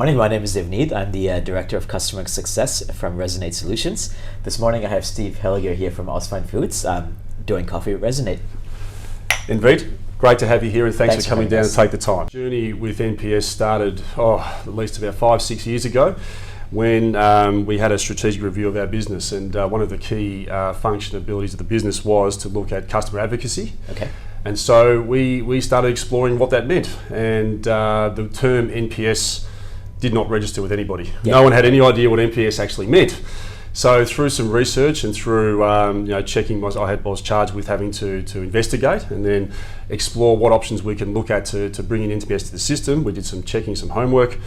morning. My name is Devneet. I'm the Director of Customer Success from Resonate Solutions. This morning I have Steve Helliger here from Ausfine Foods doing coffee with Resonate. Indeed. Great to have you here, and thanks for coming down us. and take the time. Journey with NPS started at least about 5-6 years ago when we had a strategic review of our business, and one of the key function abilities of the business was to look at customer advocacy. Okay. And so we started exploring what that meant, and the term NPS did not register with anybody. Yeah. No one had any idea what NPS actually meant. So through some research and through checking, I was charged with having to investigate and then explore what options we can look at to bring in NPS to the system. We did some checking, some homework,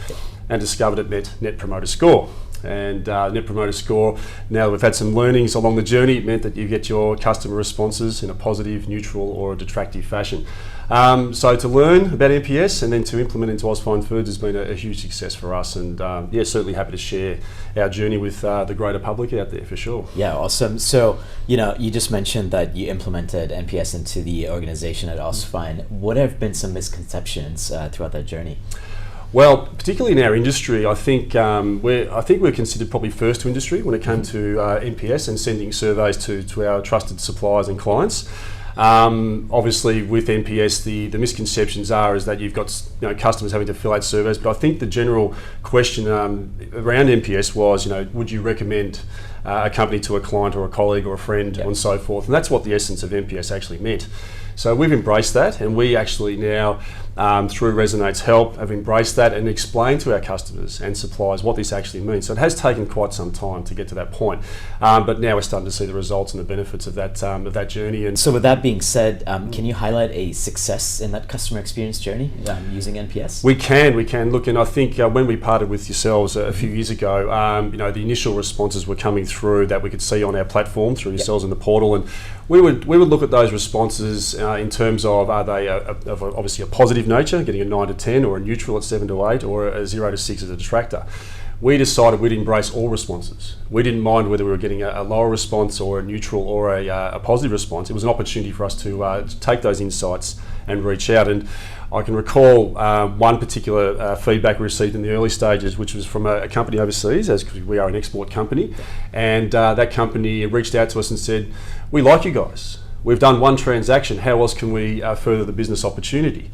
and discovered it meant Net Promoter Score. And Net Promoter Score, now that we've had some learnings along the journey, it meant that you get your customer responses in a positive, neutral or a detractive fashion. So to learn about NPS and then to implement into Ausfine Foods has been a huge success for us, and certainly happy to share our journey with the greater public out there for sure. Yeah, awesome. So, you just mentioned that you implemented NPS into the organization at Ausfine. What have been some misconceptions throughout that journey? Well, particularly in our industry, I think we're considered probably first to industry when it came to NPS and sending surveys to our trusted suppliers and clients. Obviously, with NPS, the misconceptions is that you've got customers having to fill out surveys. But I think the general question around NPS was, would you recommend a company to a client or a colleague or a friend, and so forth? And that's what the essence of NPS actually meant. So we've embraced that, and we actually now, through Resonate's help, have embraced that and explained to our customers and suppliers what this actually means. So it has taken quite some time to get to that point, but now we're starting to see the results and the benefits of that journey. And so with that being said, can you highlight a success in that customer experience journey using NPS? We can look, and I think when we partnered with yourselves a few years ago, the initial responses were coming through that we could see on our platform through yourselves in the portal, and we would look at those responses in terms of, are they of obviously a positive nature, getting a 9 to 10, or a neutral at 7 to 8, or a 0 to 6 as a detractor. We decided we'd embrace all responses. We didn't mind whether we were getting a lower response or a neutral or a positive response. It was an opportunity for us to take those insights and reach out. And I can recall one particular feedback we received in the early stages, which was from a company overseas, as we are an export company. And that company reached out to us and said, "We like you guys. We've done one transaction. How else can we further the business opportunity?"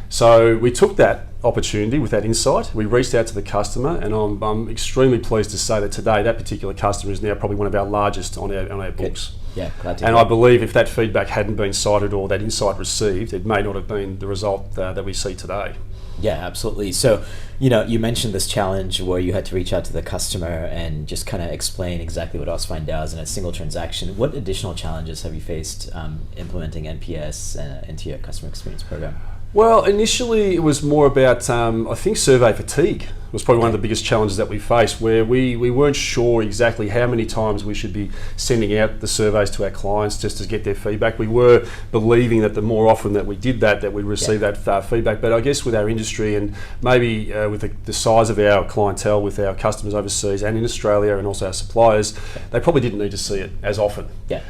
So we took that opportunity with that insight. We reached out to the customer, and I'm extremely pleased to say that today that particular customer is now probably one of our largest on our books. Yeah, glad to and hear. I believe if that feedback hadn't been cited or that insight received, it may not have been the result that we see today. Yeah, absolutely. So, you mentioned this challenge where you had to reach out to the customer and just kind of explain exactly what Ausfine does in a single transaction. What additional challenges have you faced implementing NPS into your customer experience program? Well, initially it was more about, I think, survey fatigue was probably one of the biggest challenges that we faced, where we weren't sure exactly how many times we should be sending out the surveys to our clients just to get their feedback. We were believing that the more often that we did that we'd receive that feedback. But I guess with our industry and maybe with the size of our clientele with our customers overseas and in Australia and also our suppliers, they probably didn't need to see it as often. Yeah.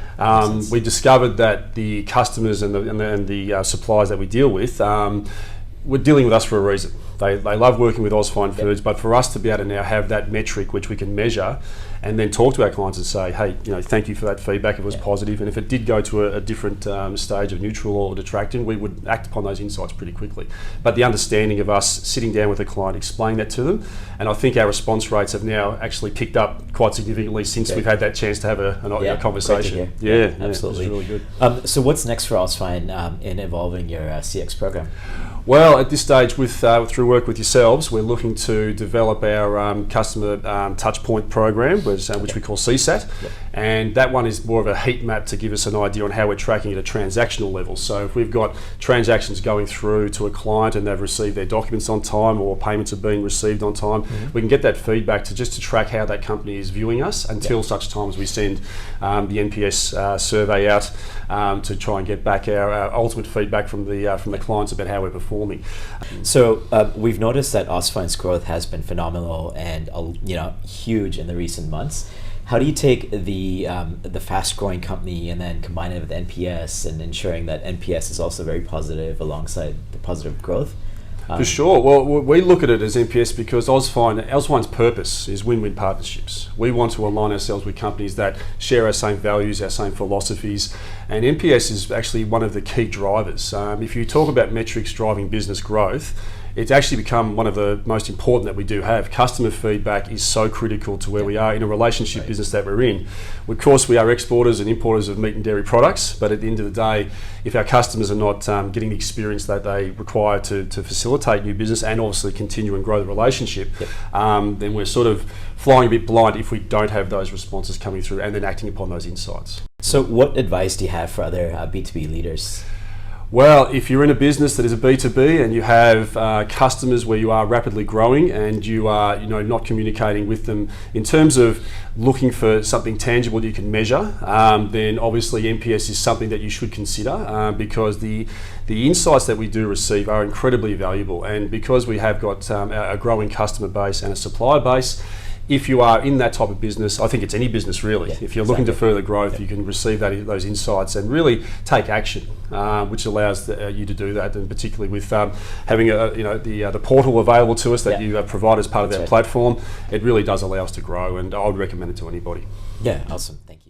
We discovered that the customers and the suppliers that we deal with were dealing with us for a reason. They love working with Ausfine Foods, but for us to be able to now have that metric which we can measure and then talk to our clients and say, hey, thank you for that feedback, it was positive, and if it did go to a different stage of neutral or detracting, we would act upon those insights pretty quickly. But the understanding of us sitting down with a client, explaining that to them, and I think our response rates have now actually picked up quite significantly since we've had that chance to have a conversation. Yeah, absolutely. It's really good. So what's next for Ausfine in evolving your CX program? Well, at this stage, through work with yourselves, we're looking to develop our customer touchpoint program, which we call CSAT, and that one is more of a heat map to give us an idea on how we're tracking at a transactional level. So if we've got transactions going through to a client and they've received their documents on time or payments are being received on time, we can get that feedback to track how that company is viewing us until such time as we send the NPS survey out to try and get back our ultimate feedback from the clients about how we're performing. So we've noticed that Ausfine's growth has been phenomenal and huge in the recent months. How do you take the fast-growing company and then combine it with NPS and ensuring that NPS is also very positive alongside the positive growth? For sure. Well, we look at it as NPS because Ausfine's purpose is win-win partnerships. We want to align ourselves with companies that share our same values, our same philosophies, and NPS is actually one of the key drivers. If you talk about metrics driving business growth, it's actually become one of the most important that we do have. Customer feedback is so critical to where we are in a relationship business that we're in. Of course, we are exporters and importers of meat and dairy products, but at the end of the day, if our customers are not getting the experience that they require to facilitate new business and obviously continue and grow the relationship, then we're sort of flying a bit blind if we don't have those responses coming through and then acting upon those insights. So what advice do you have for other B2B leaders? Well, if you're in a business that is a B2B and you have customers where you are rapidly growing and you are not communicating with them in terms of looking for something tangible that you can measure, then obviously NPS is something that you should consider because the insights that we do receive are incredibly valuable, and because we have got a growing customer base and a supplier base, if you are in that type of business, I think it's any business really. If you're looking to further growth, you can receive those insights and really take action, which allows you to do that. And particularly with having the portal available to us that you provide as part of that platform, it really does allow us to grow. And I would recommend it to anybody. Yeah, awesome. Thank you.